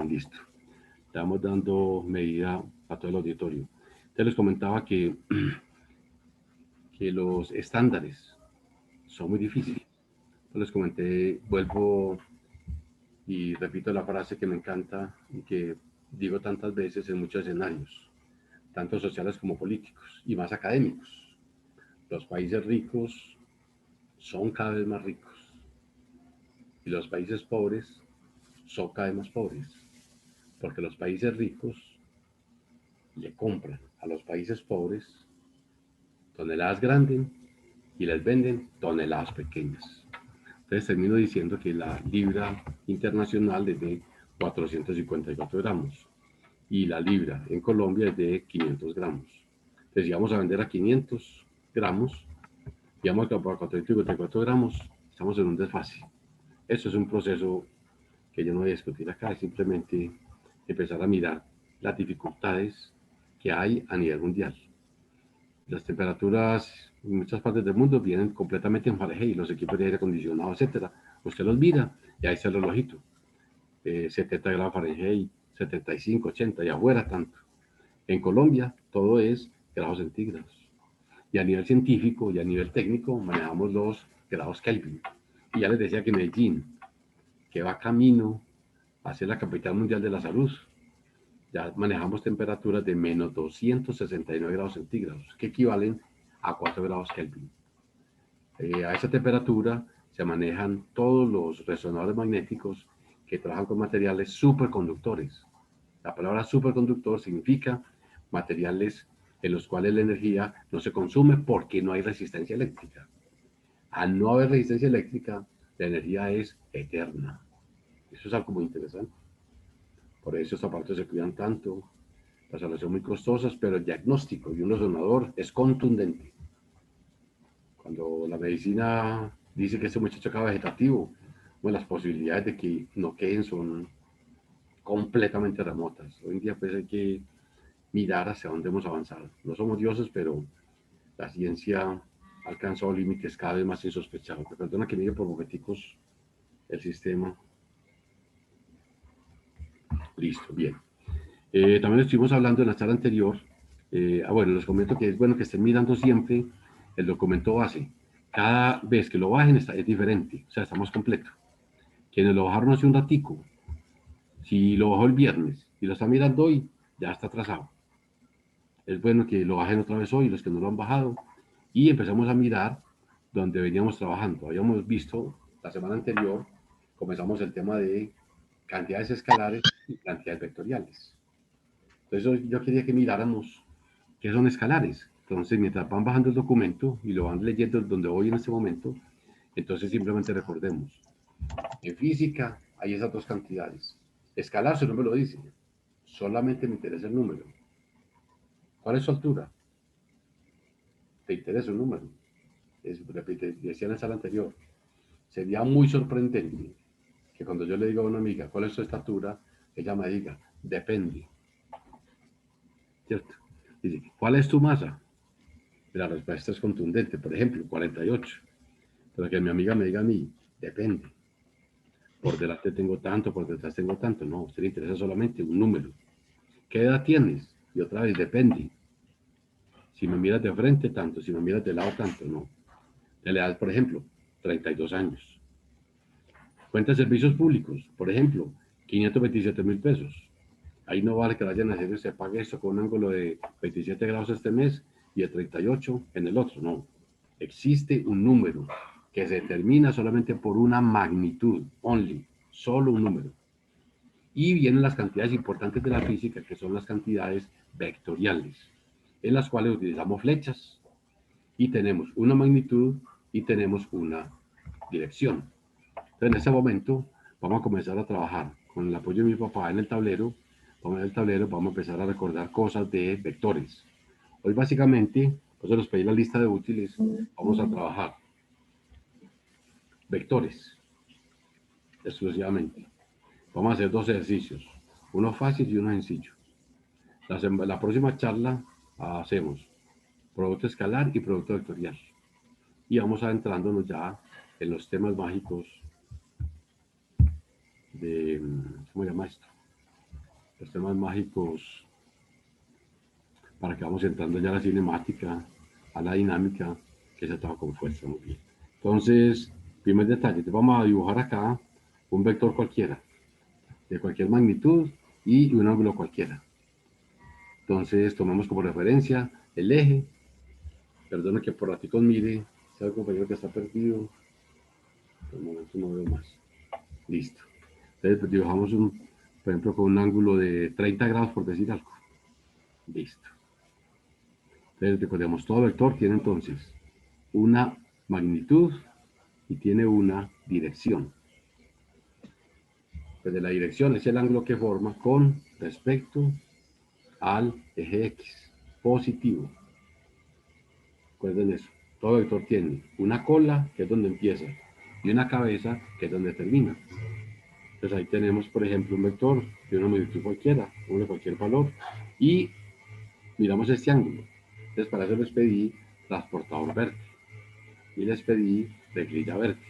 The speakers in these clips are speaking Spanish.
Listo. Estamos dando medida a todo el auditorio. Entonces les comentaba que los estándares son muy difíciles. Les comenté, vuelvo y repito la frase que me encanta y que digo tantas veces en muchos escenarios, tanto sociales como políticos y más académicos. Los países ricos son cada vez más ricos y los países pobres son cada vez más pobres, porque los países ricos le compran a los países pobres toneladas grandes y les venden toneladas pequeñas. Entonces termino diciendo que la libra internacional es de 454 gramos y la libra en Colombia es de 500 gramos. Entonces si vamos a vender a 500 gramos y vamos a 454 gramos, estamos en un desfase. Eso es un proceso que yo no voy a discutir acá, es simplemente empezar a mirar las dificultades que hay a nivel mundial. Las temperaturas en muchas partes del mundo vienen completamente en Fahrenheit, los equipos de aire acondicionado, etcétera. Usted los mira y ahí está el relojito. 70 grados Fahrenheit, 75, 80 y afuera tanto. En Colombia todo es grados centígrados. Y a nivel científico y a nivel técnico manejamos los grados Kelvin. Y ya les decía que Medellín, que va camino a ser la capital mundial de la salud, ya manejamos temperaturas de menos 269 grados centígrados, que equivalen a 4 grados Kelvin. A esa temperatura se manejan todos los resonadores magnéticos que trabajan con materiales superconductores. La palabra superconductor significa materiales en los cuales la energía no se consume porque no hay resistencia eléctrica. Al no haber resistencia eléctrica, la energía es eterna. Eso es algo muy interesante. Por eso estos aparatos se cuidan tanto. Las salas son muy costosas, pero el diagnóstico de un resonador es contundente. Cuando la medicina dice que este muchacho acaba vegetativo, bueno, las posibilidades de que no queden son completamente remotas. Hoy en día pues hay que mirar hacia dónde hemos avanzado. No somos dioses, pero la ciencia ha alcanzado límites cada vez más insospechados. Me perdona que mire por momenticos el sistema. Listo, bien. También estuvimos hablando en la charla anterior. Bueno, les comento que es bueno que estén mirando siempre el documento base. Cada vez que lo bajen es diferente, o sea, estamos completos. Quienes lo bajaron hace un ratico, si lo bajó el viernes y lo está mirando hoy, ya está atrasado. Es bueno que lo bajen otra vez hoy, los que no lo han bajado, y empezamos a mirar donde veníamos trabajando. Habíamos visto la semana anterior, comenzamos el tema de cantidades escalares y cantidades vectoriales. Entonces yo quería que miráramos qué son escalares. Entonces, mientras van bajando el documento y lo van leyendo donde voy en este momento, entonces simplemente recordemos. En física hay esas dos cantidades. Escalar, su nombre lo dice. Solamente me interesa el número. ¿Cuál es su altura? Te interesa un número. Decía en la sala anterior. Sería muy sorprendente que cuando yo le diga a una amiga cuál es su estatura, ella me diga, depende. ¿Cierto? Dice, ¿cuál es tu masa? La respuesta es contundente. Por ejemplo, 48. Pero que mi amiga me diga a mí, depende. Por delante tengo tanto, por detrás tengo tanto. No, a usted le interesa solamente un número. ¿Qué edad tienes? Y otra vez, depende. Si me miras de frente, tanto. Si me miras de lado, tanto. No. De la edad, por ejemplo, 32 años. Cuenta de servicios públicos, por ejemplo, 527.000 pesos. Ahí no vale que vayan a hacer se pague esto con un ángulo de 27 grados este mes y de 38 en el otro. No. Existe un número que se determina solamente por una magnitud, only, solo un número. Y vienen las cantidades importantes de la física, que son las cantidades vectoriales, en las cuales utilizamos flechas y tenemos una magnitud y tenemos una dirección. Entonces, en ese momento vamos a comenzar a trabajar con el apoyo de mi papá en el tablero. Vamos en el tablero, vamos a empezar a recordar cosas de vectores. Hoy básicamente, pues los pedí la lista de útiles, vamos a trabajar vectores exclusivamente. Vamos a hacer dos ejercicios, uno fácil y uno sencillo. La próxima charla hacemos producto escalar y producto vectorial. Y vamos adentrándonos ya en los temas mágicos de, ¿cómo se llama esto? los temas mágicos para que vamos entrando ya a la cinemática, a la dinámica, que se trabaja con fuerza. Muy bien. Entonces, primer detalle, te vamos a dibujar acá un vector cualquiera, de cualquier magnitud y un ángulo cualquiera. Entonces, tomamos como referencia el eje. Perdona que por raticos mire, sabe el compañero que está perdido. Por el momento no veo más. Listo. Entonces, pues, dibujamos por ejemplo, con un ángulo de 30 grados, por decir algo. Listo. Entonces, recordemos, todo vector tiene entonces una magnitud y tiene una dirección. Pues de la dirección es el ángulo que forma con respecto al eje X, positivo. Recuerden eso. Todo vector tiene una cola, que es donde empieza, y una cabeza, que es donde termina. Entonces ahí tenemos, por ejemplo, un vector de una magnitud cualquiera, uno de cualquier valor, y miramos este ángulo. Entonces para eso les pedí transportador verde y les pedí reglilla verde,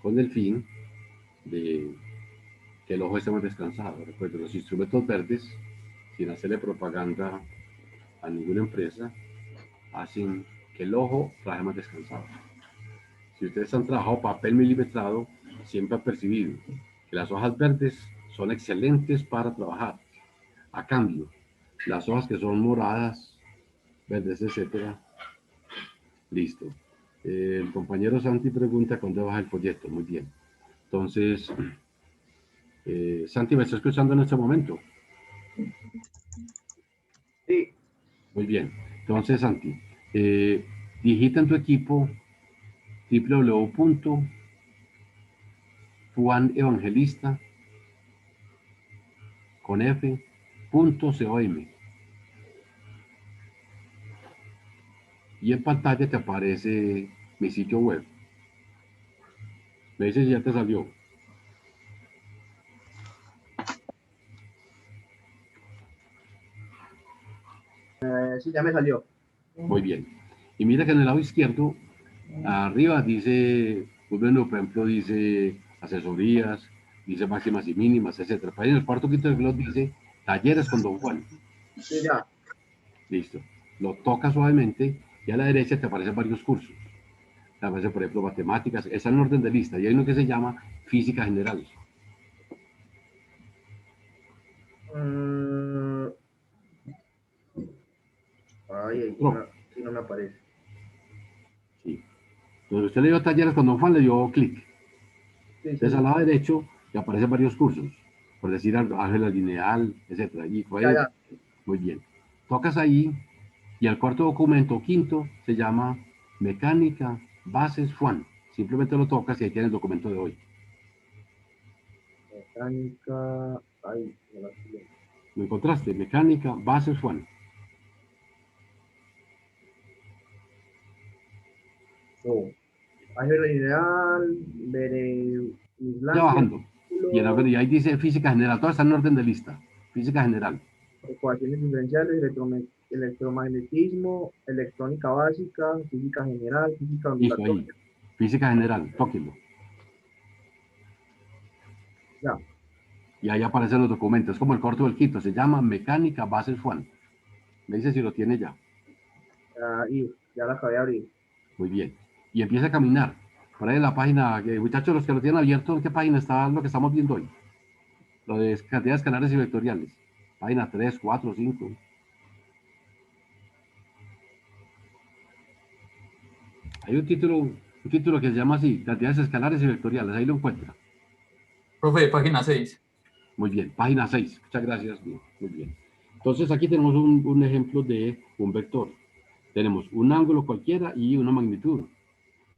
con el fin de que el ojo esté más descansado. Recuerden, los instrumentos verdes, sin hacerle propaganda a ninguna empresa, hacen que el ojo trabaje más descansado. Si ustedes han trabajado papel milimetrado, siempre han percibido que las hojas verdes son excelentes para trabajar. A cambio, las hojas que son moradas, verdes, etcétera, listo. El compañero Santi pregunta cuándo baja el folleto. Muy bien. Entonces, Santi, ¿me está escuchando en este momento? Sí. Muy bien. Entonces, Santi, digita en tu equipo www.juanevangelista con f.com y en pantalla te aparece mi sitio web. Me dices si ya te salió. Sí, ya me salió. Muy bien. Y mira que en el lado izquierdo, arriba dice, pues bueno, por ejemplo, dice asesorías, dice máximas y mínimas, etcétera. Para en el cuarto quinto del blog dice talleres con Don Juan. Sí, ya. Listo. Lo tocas suavemente y a la derecha te aparecen varios cursos. Te aparece, por ejemplo, matemáticas, está en orden de lista. Y hay uno que se llama física general. Mm, ay, ahí ¿Encontró? sí no me aparece. Sí. Entonces usted le dio talleres con Don Juan, le dio clic. Sí, Entonces al sí. lado derecho le aparecen varios cursos, por decir álgebra lineal, etcétera. Y Ya, fue ya. muy bien. Tocas ahí y el cuarto documento, quinto, se llama Mecánica Bases FUAN. Simplemente lo tocas y ahí tienes el documento de hoy. Mecánica. Ay, no la estoy viendo. ¿Lo encontraste? Mecánica Bases FUAN. No. Álgebra lineal, Ya Bereniglandia, bajando. cálculo, Y ahí dice física general. Todo está en orden de lista. Física general. ecuaciones diferenciales, electromagnetismo, electrónica básica, física general, física Listo, ahí. ondulatoria. Física general. Tóquenlo. Ya. Y ahí aparecen los documentos. Es como el corto del quinto. Se llama Mecánica Bases FUAN. Me dice si lo tiene ya. Y ya la acabé de abrir. Muy bien. Y empieza a caminar. Por ahí en la página, muchachos, los que lo tienen abierto, ¿en qué página está lo que estamos viendo hoy? Lo de cantidades canales y vectoriales. Página 3, 4, 5. Hay un título que se llama así, cantidades escalares y vectoriales. Ahí lo encuentra. Profe, página 6. Muy bien. Página 6. Muchas gracias. Bien, muy bien. Entonces aquí tenemos un ejemplo de un vector. Tenemos un ángulo cualquiera y una magnitud.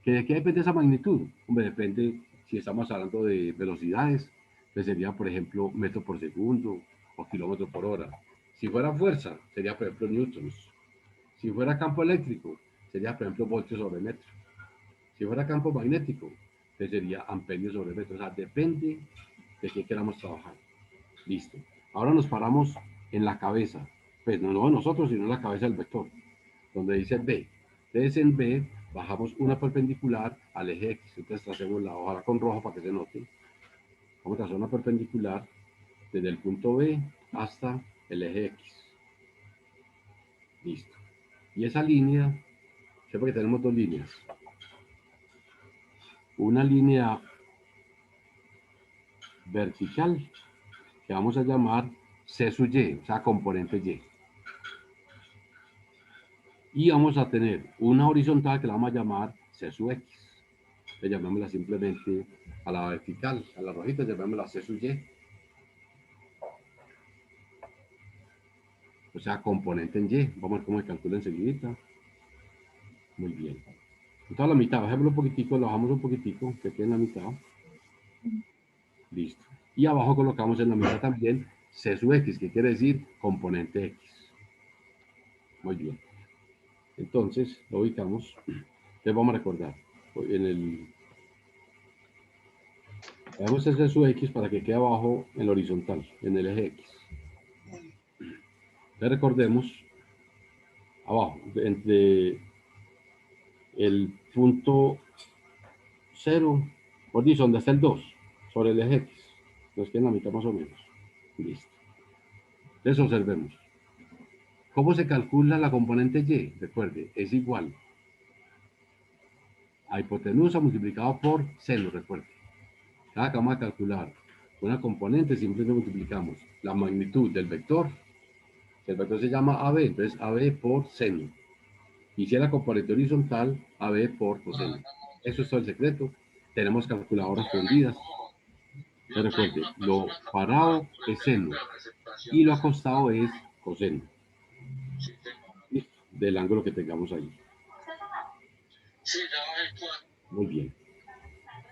¿De qué depende esa magnitud? Hombre, depende si estamos hablando de velocidades, que sería, por ejemplo, metro por segundo o kilómetro por hora. Si fuera fuerza, sería, por ejemplo, newtons. Si fuera campo eléctrico, sería, por ejemplo, voltios sobre metro. Si fuera campo magnético, que sería amperios sobre metro. O sea, depende de qué queramos trabajar. Listo. Ahora nos paramos en la cabeza. Pues no nosotros, sino en la cabeza del vector, donde dice B. Entonces en B bajamos una perpendicular al eje X. Entonces tracemos la hoja con rojo para que se note. Vamos a trazar una perpendicular desde el punto B hasta el eje X. Listo. Y esa línea, sepa que tenemos dos líneas. Una línea vertical que vamos a llamar C sub Y, o sea, componente Y. Y vamos a tener una horizontal que la vamos a llamar C sub X. Le llamémosla simplemente a la vertical, a la rojita, llamémosla C sub Y. O sea, componente en Y. Vamos a ver cómo se calcula enseguida. Muy bien. Entonces a la mitad, bajémoslo un poquitico, lo bajamos un poquitico, que quede en la mitad. Listo. Y abajo colocamos en la mitad también C sub X, que quiere decir componente X. Muy bien. Entonces, lo ubicamos. Entonces vamos a recordar. Hagamos el C sub X para que quede abajo en el horizontal, en el eje X. Entonces recordemos, abajo, entre el punto 0, por decir, donde está el 2, sobre el eje X. Nos queda en la mitad más o menos. Listo. Entonces observemos. ¿Cómo se calcula la componente Y? Recuerde, es igual a hipotenusa multiplicado por seno, recuerde. Cada que vamos a calcular una componente, simplemente multiplicamos la magnitud del vector. El vector se llama AB, entonces AB por seno. Y si es la componente horizontal, AB por coseno. Eso es todo el secreto. Tenemos calculadoras prendidas. Pero recuerde, lo parado es seno y lo acostado es coseno. Del ángulo que tengamos ahí. Muy bien.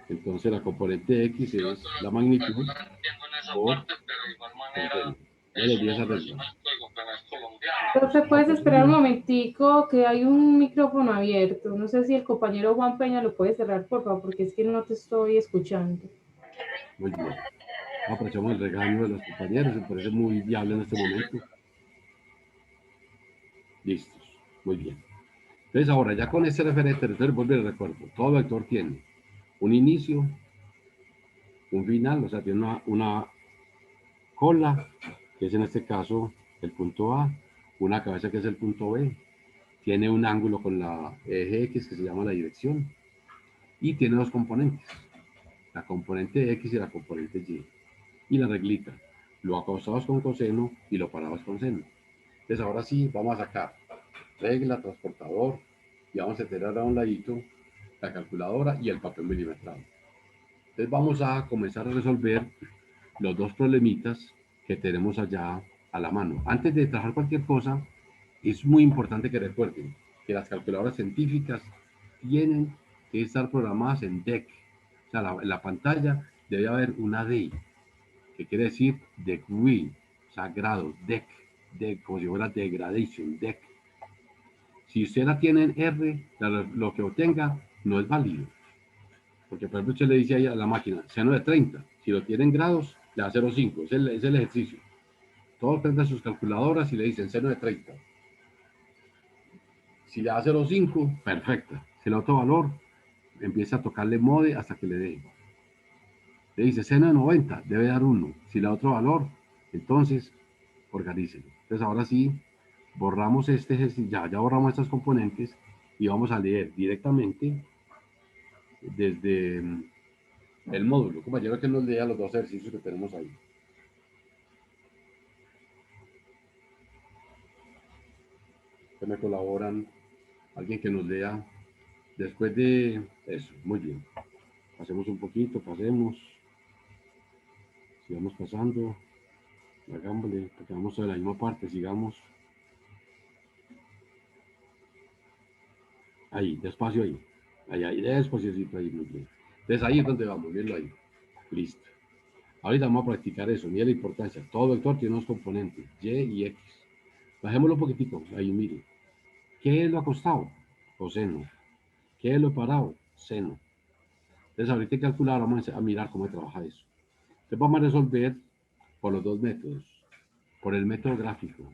Entonces la componente X es la magnitud por coseno. Ya les di esa regla. Profe, puedes esperar un momentico que hay un micrófono abierto. No sé si el compañero Juan Peña lo puede cerrar, por favor, porque es que no te estoy escuchando. Muy bien. Aprovechamos el regaño de los compañeros, me parece muy viable en este momento. Listos. Muy bien. Entonces ahora, ya con este referente, entonces vuelvo y recuerdo, todo vector tiene un inicio, un final, o sea, tiene una cola, que es en este caso el punto A, una cabeza que es el punto B, tiene un ángulo con la eje X que se llama la dirección, y tiene dos componentes, la componente X y la componente Y. Y la reglita, lo acostados con coseno y lo parados con seno. Entonces ahora sí, vamos a sacar regla, transportador, y vamos a tener a un ladito la calculadora y el papel milimetrado. Entonces vamos a comenzar a resolver los dos problemitas que tenemos allá a la mano. Antes de trabajar cualquier cosa, es muy importante que recuerden que las calculadoras científicas tienen que estar programadas en DEC. O sea, en la pantalla debe haber una D, que quiere decir degree, o sea, grado, DEC, como si fuera degradation, DEC. Si usted la tiene en R, lo que obtenga no es válido. Porque, por ejemplo, usted le dice ahí a la máquina, seno de 30. Si lo tiene en grados, le da 0,5. Es el ejercicio. Todos prendan sus calculadoras y le dicen seno de 30. Si le da 0,5, perfecta. Si le da otro valor, empieza a tocarle mode hasta que le dé. Le dice seno de 90, debe dar 1. Si le da otro valor, entonces organícelo. Entonces ahora sí, borramos este ejercicio, ya borramos estas componentes y vamos a leer directamente desde el módulo. Compañero, que nos lea los dos ejercicios que tenemos ahí. Que me colaboran, alguien que nos lea después de eso. Muy bien. Pasemos un poquito, pasemos. Sigamos pasando. Hagámosle, porque vamos a la misma parte, sigamos. Ahí, despacio ahí. Ahí, despaciocito ahí, muy bien. Entonces ahí es donde vamos, viendo ahí. Listo. Ahorita vamos a practicar eso, mire la importancia. Todo vector tiene dos componentes, Y y X. Bajémoslo un poquitico, ahí mire. ¿Qué es lo acostado? Coseno. ¿Qué es lo parado? Seno. Entonces ahorita hay que calcular, vamos a mirar cómo trabaja eso. Entonces vamos a resolver por los dos métodos. Por el método gráfico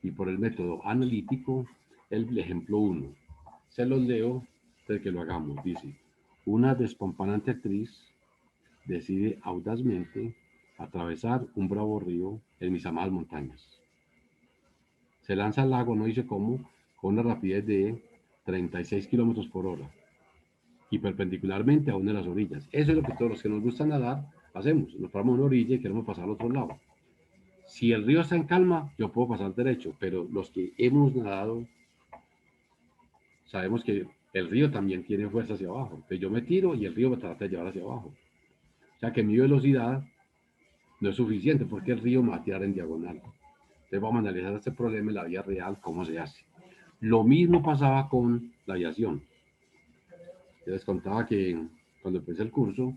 y por el método analítico, el ejemplo 1. Se los leo de que lo hagamos. Dice, una despampanante actriz decide audazmente atravesar un bravo río en mis amadas montañas. Se lanza al lago, no dice cómo, con una rapidez de 36 kilómetros por hora y perpendicularmente a una de las orillas. Eso es lo que todos los que nos gusta nadar hacemos. Nos paramos en una orilla y queremos pasar al otro lado. Si el río está en calma, yo puedo pasar derecho, pero los que hemos nadado sabemos que el río también tiene fuerza hacia abajo. Entonces yo me tiro y el río me trata de llevar hacia abajo. O sea que mi velocidad no es suficiente porque el río me va a tirar en diagonal. Entonces vamos a analizar este problema en la vida real, cómo se hace. Lo mismo pasaba con la aviación. Yo les contaba que cuando empecé el curso,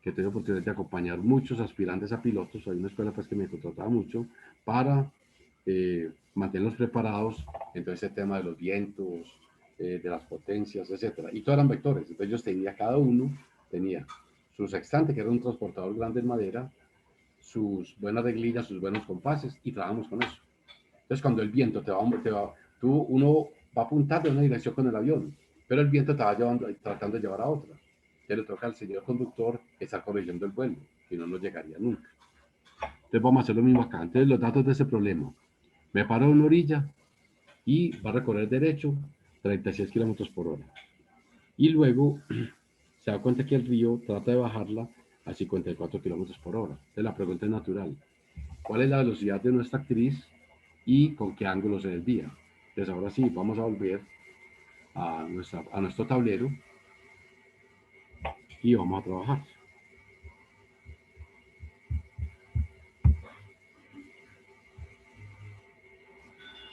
que tuve la oportunidad de acompañar muchos aspirantes a pilotos, hay una escuela pues que me contrataba mucho para mantenerlos preparados en todo ese tema de los vientos, de las potencias, etcétera. Y todos eran vectores. Entonces ellos tenían, cada uno tenía su sextante, que era un transportador grande en madera, sus buenas reglillas, sus buenos compases, y trabajamos con eso. Entonces cuando el viento uno va a apuntar de una dirección con el avión, pero el viento te va llevando, tratando de llevar a otra. Ya le toca al señor conductor estar corrigiendo el vuelo, si no, no llegaría nunca. Entonces vamos a hacer lo mismo acá. Entonces los datos de ese problema. Me paro en una orilla y va a recorrer derecho 36 kilómetros por hora. Y luego se da cuenta que el río trata de bajarla a 54 kilómetros por hora. Entonces la pregunta es natural. ¿Cuál es la velocidad de nuestra actriz y con qué ángulo se desvía? Entonces ahora sí, vamos a volver a nuestro tablero y vamos a trabajar.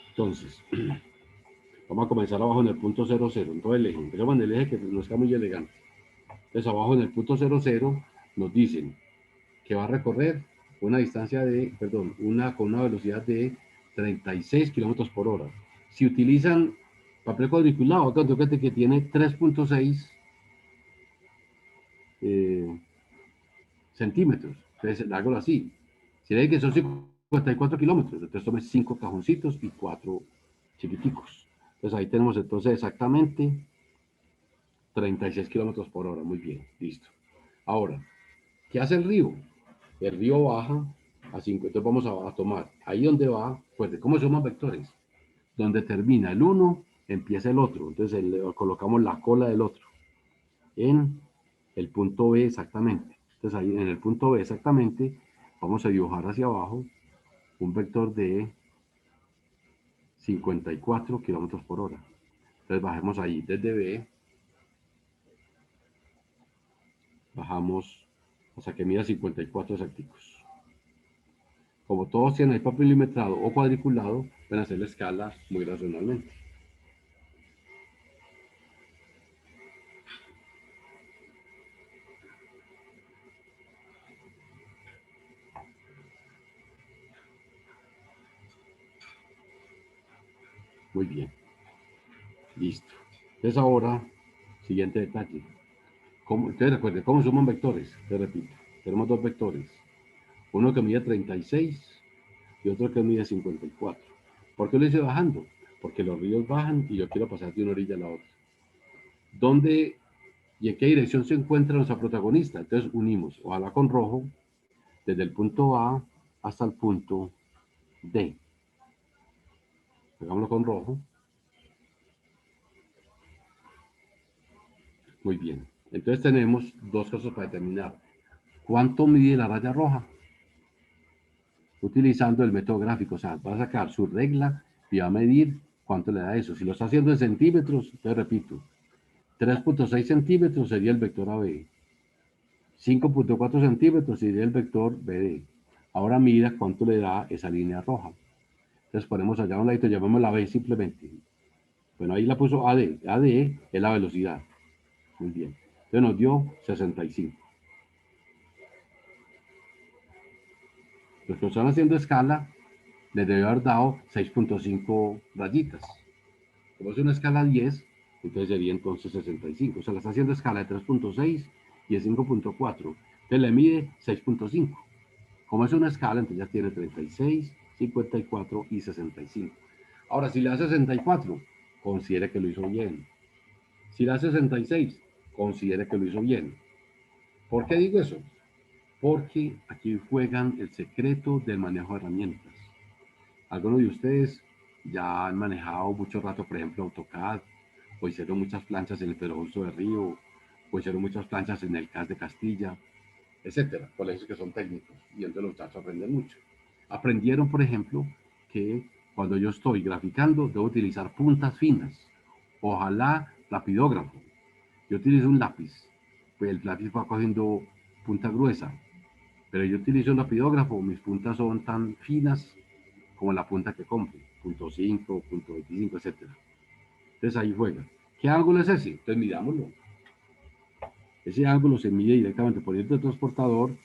Entonces, vamos a comenzar abajo en el punto 0, 0, en todo el eje. Empezamos en el eje que nos queda muy elegante. Entonces, abajo en el punto 0, 0 nos dicen que va a recorrer una distancia de, perdón, con una velocidad de 36 kilómetros por hora. Si utilizan papel cuadriculado, acá fíjate que tiene 3.6 centímetros. Entonces, hágalo así. Si le que son 54 kilómetros, entonces tome 5 cajoncitos y 4 chiquiticos. Entonces ahí tenemos entonces exactamente 36 kilómetros por hora. Muy bien, listo. Ahora, ¿qué hace el río? El río baja a 5. Entonces vamos a tomar ahí donde va, pues, ¿cómo se llaman vectores? Donde termina el uno, empieza el otro. Entonces colocamos la cola del otro en el punto B exactamente. Entonces ahí en el punto B exactamente vamos a dibujar hacia abajo un vector de 54 kilómetros por hora. Entonces bajemos ahí desde B, bajamos hasta que mida 54 exacticos. Como todos tienen el papel milimetrado o cuadriculado, van a hacer la escala muy razonablemente. Muy bien. Listo. Entonces ahora, siguiente detalle. Entonces recuerden, ¿cómo suman vectores? Te repito, tenemos dos vectores. Uno que mide 36 y otro que mide 54. ¿Por qué lo hice bajando? Porque los ríos bajan y yo quiero pasar de una orilla a la otra. ¿Dónde y en qué dirección se encuentra nuestra protagonista? Entonces unimos, ojalá con rojo, desde el punto A hasta el punto D. Hagámoslo con rojo. Muy bien. Entonces tenemos dos cosas para determinar. ¿Cuánto mide la raya roja? Utilizando el método gráfico. O sea, va a sacar su regla y va a medir cuánto le da eso. Si lo está haciendo en centímetros, te repito, 3.6 centímetros sería el vector AB. 5.4 centímetros sería el vector BD. Ahora mira cuánto le da esa línea roja. Entonces ponemos allá a un ladito, llamémosla B simplemente. Bueno, ahí la puso AD. AD es la velocidad. Muy bien. Entonces nos dio 65. Los que están haciendo escala les debe haber dado 6.5 rayitas. Como es una escala 10, entonces sería entonces 65. O sea, la está haciendo escala de 3.6 y de 5.4. Entonces le mide 6.5. Como es una escala, entonces ya tiene 36, 54 y 65. Ahora, si le da 64, considere que lo hizo bien. Si le da 66, considere que lo hizo bien. ¿Por qué digo eso? porque aquí juegan el secreto del manejo de herramientas. Algunos de ustedes ya han manejado mucho rato, por ejemplo, AutoCAD, o hicieron muchas planchas en el Perojusto de Río, o hicieron muchas planchas en el CAS de Castilla, etcétera, colegios que son técnicos, y entonces los muchachos aprenden mucho. Aprendieron, por ejemplo, que cuando yo estoy graficando, debo utilizar puntas finas, ojalá lapidógrafo. Yo utilizo un lápiz, pues el lápiz va cogiendo punta gruesa, pero yo utilizo un lapidógrafo, mis puntas son tan finas como la punta que compre, punto 5, punto 25, etcétera. Entonces ahí juega. ¿Qué ángulo es ese? Entonces mirámoslo. Ese ángulo se mide directamente poniendo el transportador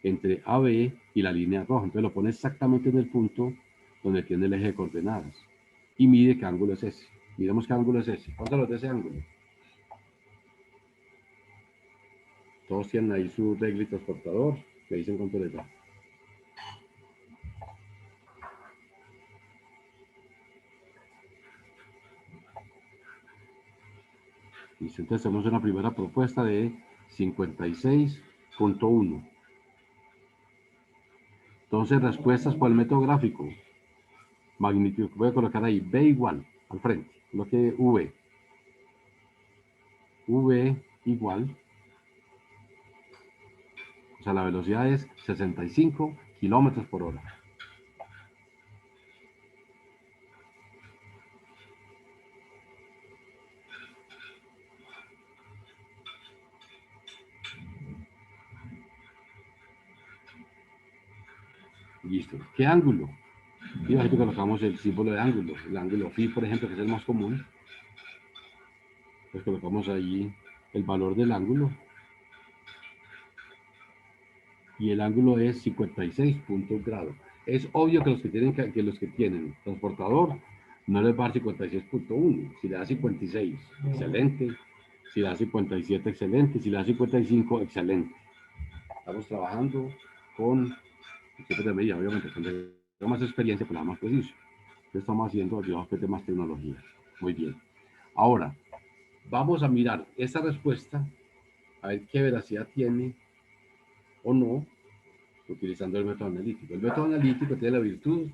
entre AB y la línea roja. Entonces lo pone exactamente en el punto donde tiene el eje de coordenadas. Y mide qué ángulo es ese. Miremos qué ángulo es ese. ¿Cuánto los de ese ángulo? Todos tienen ahí su regla y transportador. Que dicen cuánto les da. Listo, entonces tenemos una primera propuesta de 56.1. Entonces, respuestas por el método gráfico. Magnitud, voy a colocar ahí B igual al frente. Lo que V. V igual. O sea, la velocidad es 65 kilómetros por hora. Listo. ¿Qué ángulo? Y aquí colocamos el símbolo de ángulo. El ángulo phi, por ejemplo, que es el más común. Pues colocamos ahí el valor del ángulo. Y el ángulo es 56 puntos grados. Es obvio que los que tienen transportador no les va a dar 56.1. Si le da 56, excelente. Si le da 57, excelente. Si le da 55, excelente. Estamos trabajando con equipos de medida, obviamente, con más experiencia, pues nada más preciso. ¿Qué estamos haciendo? Llevamos de más tecnología. Muy bien. Ahora, vamos a mirar esta respuesta, a ver qué veracidad tiene o no, utilizando el método analítico. El método analítico tiene la virtud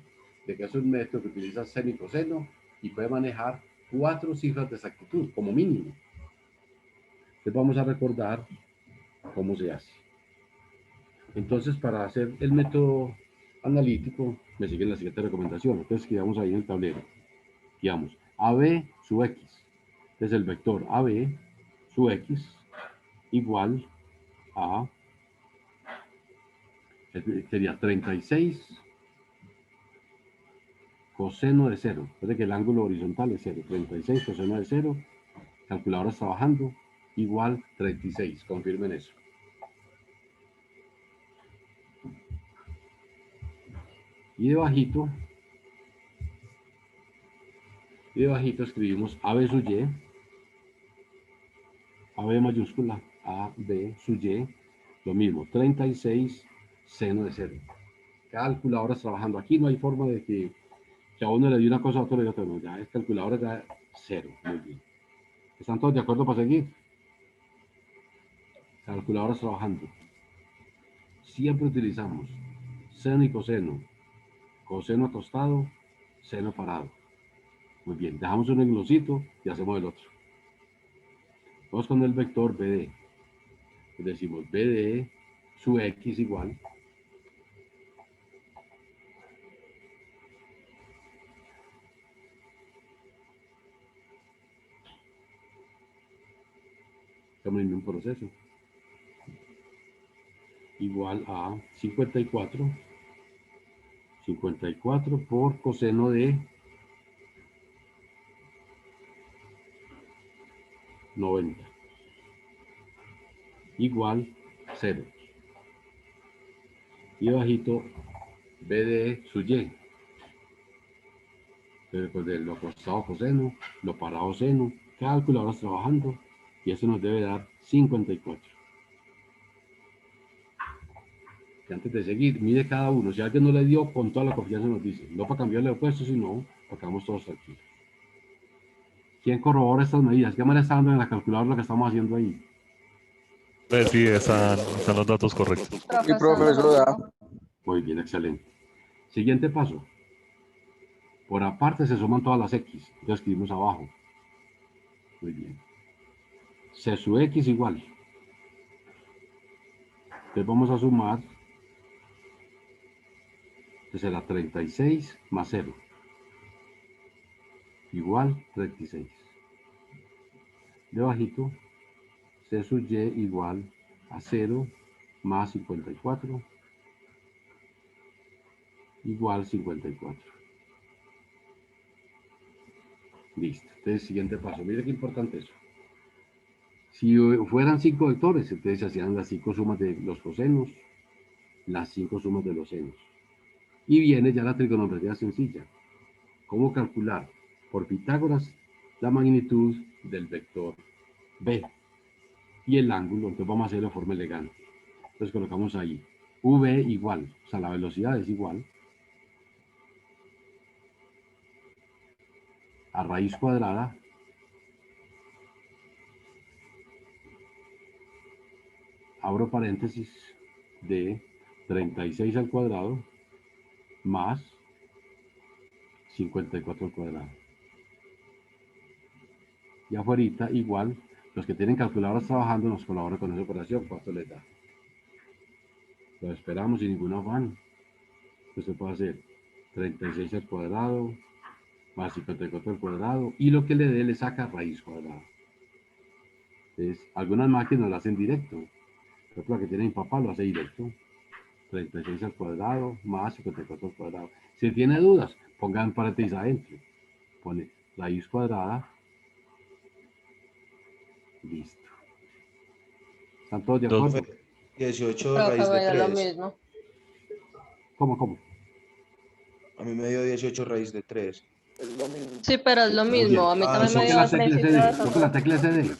de que es un método que utiliza seno y coseno y puede manejar 4 cifras de exactitud, como mínimo. Entonces vamos a recordar cómo se hace. Entonces, para hacer el método analítico, me siguen la siguiente recomendación. Entonces, escribamos ahí en el tablero. Digamos, AB sub X. Entonces, el vector AB sub X igual a, sería 36 coseno de 0. Recuerden que el ángulo horizontal es 0. 36 coseno de 0. Calculadoras trabajando, igual 36. Confirmen eso. Y debajito escribimos AB sub Y. AB mayúscula, AB sub Y. Lo mismo, 36 seno de 0. Calculadoras trabajando. Aquí no hay forma de que a uno le dio una cosa, a otro le dio otra. No, ya es calculadora ya 0. Muy bien. ¿Están todos de acuerdo para seguir? Calculadoras trabajando. Siempre utilizamos seno y coseno. Coseno acostado, seno parado. Muy bien, dejamos un englosito y hacemos el otro. Vamos con el vector BD. Decimos BD sub X igual. Estamos en un proceso. Igual a 54 por coseno de 90 igual 0. Y bajito BD sub Y. Después de lo acostado coseno, lo parado seno, calculadoras trabajando, y eso nos debe dar 54. Que antes de seguir, mide cada uno. Si alguien no le dio, con toda la confianza nos dice. No para cambiarle de puesto, sino para que vamos todos tranquilos. ¿Quién corrobora estas medidas? ¿Qué manera está dando en la calculadora lo que estamos haciendo ahí? Sí, están los datos correctos. Y profesor, da. Muy bien, excelente. Siguiente paso. Por aparte se suman todas las X. Entonces escribimos abajo. Muy bien. C sub X igual. Entonces vamos a sumar. Entonces será 36 más 0. Igual 36. Debajito. C sub Y igual a 0 más 54 igual 54. Listo. Entonces, siguiente paso. Mire qué importante eso. Si fueran 5 vectores, entonces se hacían las 5 sumas de los cosenos, las 5 sumas de los senos. Y viene ya la trigonometría sencilla. ¿Cómo calcular por Pitágoras la magnitud del vector B? Y el ángulo, entonces vamos a hacerlo de forma elegante. Entonces colocamos ahí V igual, o sea, la velocidad es igual a raíz cuadrada abro paréntesis de 36 al cuadrado más 54 al cuadrado. Y afuera igual, los que tienen calculadoras trabajando nos colaboran con esa operación, ¿cuánto les da? Lo esperamos sin ningún afán. Pues se puede hacer 36 al cuadrado más 54 al cuadrado y lo que le dé le saca raíz cuadrada. Entonces, algunas máquinas lo hacen directo. Por ejemplo, la que tiene mi papá lo hace directo. 36 al cuadrado más 54 al cuadrado. Si tiene dudas, pongan paréntesis adentro. Pone raíz cuadrada. Listo. ¿Están todos de acuerdo? 18 Profe, raíz de me dio lo 3. mismo. ¿Cómo? A mí me dio 18 raíz de 3. Sí, pero es lo Muy bien. mismo. A mí también me Toque dio la el tecla precio y SD. todo eso. Toque la tecla SD.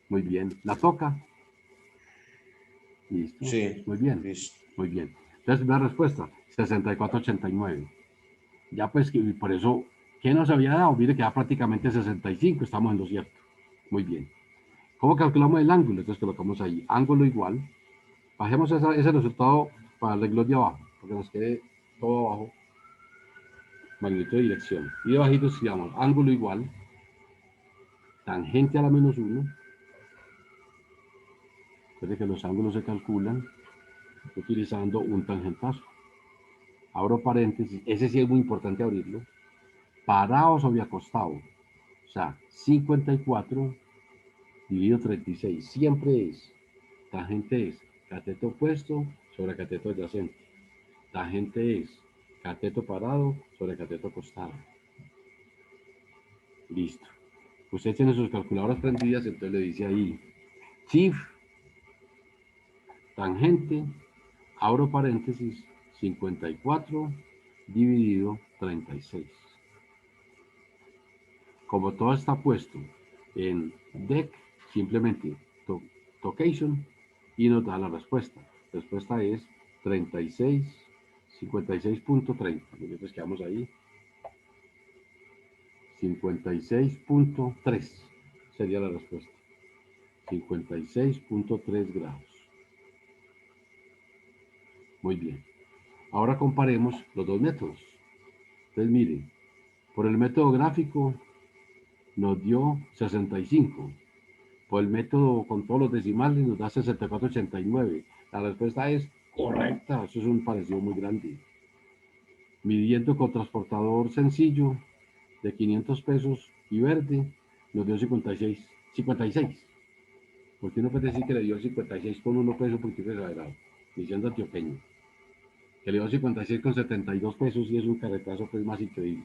Muy bien. ¿La toca? Listo. Sí. Muy bien. Listo. Muy bien. Entonces, la respuesta, 64,89. Ya pues, por eso, ¿qué nos había dado? Mire que da prácticamente 65, estamos en lo cierto. Muy bien. ¿Cómo calculamos el ángulo? Entonces colocamos ahí, ángulo igual. Bajemos ese resultado para el renglón de abajo, porque nos quede todo abajo. Magnitud de dirección. Y debajito escribamos, ángulo igual, tangente a la menos 1. Recuerde que los ángulos se calculan utilizando un tangentazo. Abro paréntesis, ese sí es muy importante abrirlo. Parado sobre acostado. O sea, 54 dividido 36. Siempre es, tangente es cateto opuesto sobre cateto adyacente. Tangente es cateto parado sobre cateto acostado. Listo. Usted tiene sus calculadoras prendidas, entonces le dice ahí, chief, tangente, abro paréntesis, 54 dividido 36. Como todo está puesto en DEC, simplemente tocation y nos da la respuesta. La respuesta es 36, 56.30. Entonces quedamos ahí. 56.3 sería la respuesta. 56.3 grados. Muy bien. Ahora comparemos los dos métodos. Entonces miren, por el método gráfico nos dio 65. Por el método con todos los decimales nos da 64,89. La respuesta es correcta. Eso es un parecido muy grande. Midiendo con transportador sencillo de 500 pesos y verde nos dio 56. 56. Porque uno puede decir que le dio 56,1 pesos porque es exagerado. Diciendo antioqueño. Que le dio 56,72 pesos y es un carretazo pues más increíble.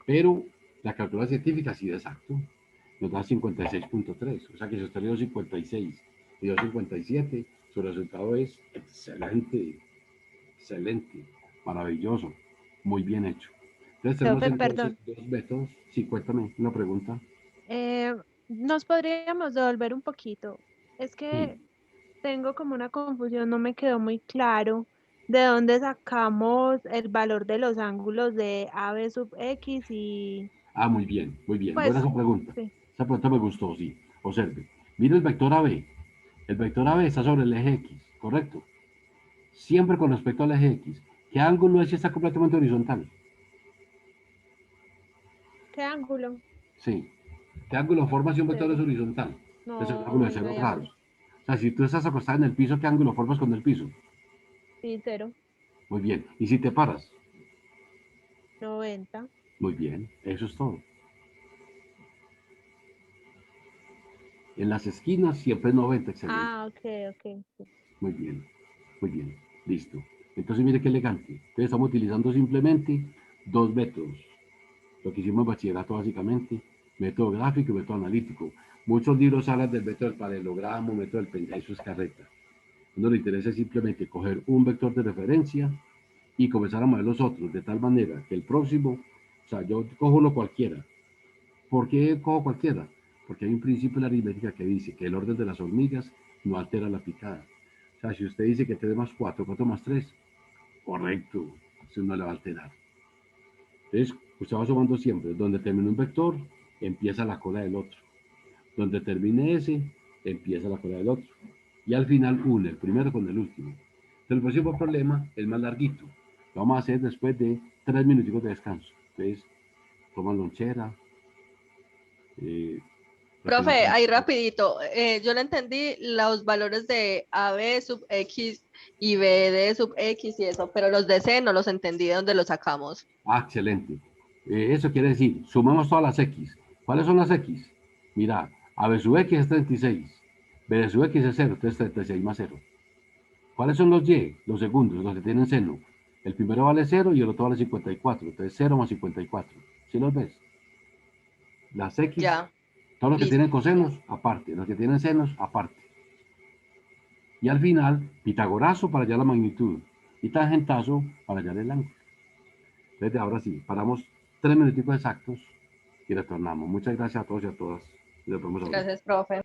Pero la calculadora científica sí es exacto. Nos da 56.3. O sea que si usted le dio 56 y dio 57, su resultado es excelente. Excelente. Maravilloso. Muy bien hecho. Entonces tenemos Profe, entonces perdón. dos métodos. Sí, cuéntame una pregunta. Nos podríamos devolver un poquito. Es que Sí. tengo como una confusión, no me quedó muy claro de dónde sacamos el valor de los ángulos de AB sub X y Ah, muy bien, muy bien. Buena pues esa pregunta. sí. Esa pregunta me gustó, sí. Observe. Mira el vector AB. El vector AB está sobre el eje X, ¿correcto? Siempre con respecto al eje X. ¿Qué ángulo es si está completamente horizontal? ¿Qué ángulo? Sí. ¿Qué ángulo forma si un vector es Cero. horizontal? Es el No, ángulo de ahí no 0 hay grados. ángulo. O sea, si tú estás acostada en el piso, ¿qué ángulo formas con el piso? Sí, 0. Muy bien. ¿Y si te paras? 90. Muy bien. Eso es todo. En las esquinas siempre es 90, excelente. Ah, ok, ok. Sí. Muy bien, muy bien, listo. Entonces mire qué elegante. Entonces estamos utilizando simplemente dos métodos. Lo que hicimos en bachillerato básicamente, método gráfico y método analítico. Muchos libros hablan del método del paralelogramo, método del pentágono, eso es carreta. A uno le interesa simplemente coger un vector de referencia y comenzar a mover los otros, de tal manera que el próximo, o sea, yo cojo uno cualquiera. ¿Por qué cojo cualquiera? Porque hay un principio en la aritmética que dice que el orden de las hormigas no altera la picada. O sea, si usted dice que 3 más 4, 4 más 3, correcto, eso no le va a alterar. Entonces, usted va sumando siempre. Donde termine un vector, empieza la cola del otro. Donde termine ese, empieza la cola del otro. Y al final une el primero con el último. Entonces, el próximo problema es más larguito. Lo vamos a hacer después de 3 minuticos de descanso. Entonces, toma lonchera. Eh, Profe, ahí rapidito, yo le entendí los valores de AB sub X y BD sub X y eso, pero los de C no los entendí de dónde los sacamos. Ah, excelente. Eso quiere decir, sumamos todas las X. ¿Cuáles son las X? Mira, AB sub X es 36, BD sub X es 0, entonces 36 más 0. ¿Cuáles son los Y? Los segundos, los que tienen seno. El primero vale 0 y el otro vale 54, entonces 0 más 54. ¿Sí los ves? Las X, Ya, todos los que listo. tienen cosenos, aparte, los que tienen senos, aparte. Y al final, pitagorazo para hallar la magnitud y tangentazo para hallar el ángulo. Entonces, ahora sí, paramos 3 minuticos exactos y retornamos. Muchas gracias a todos y a todas. Y nos vemos ahora. Gracias, profe.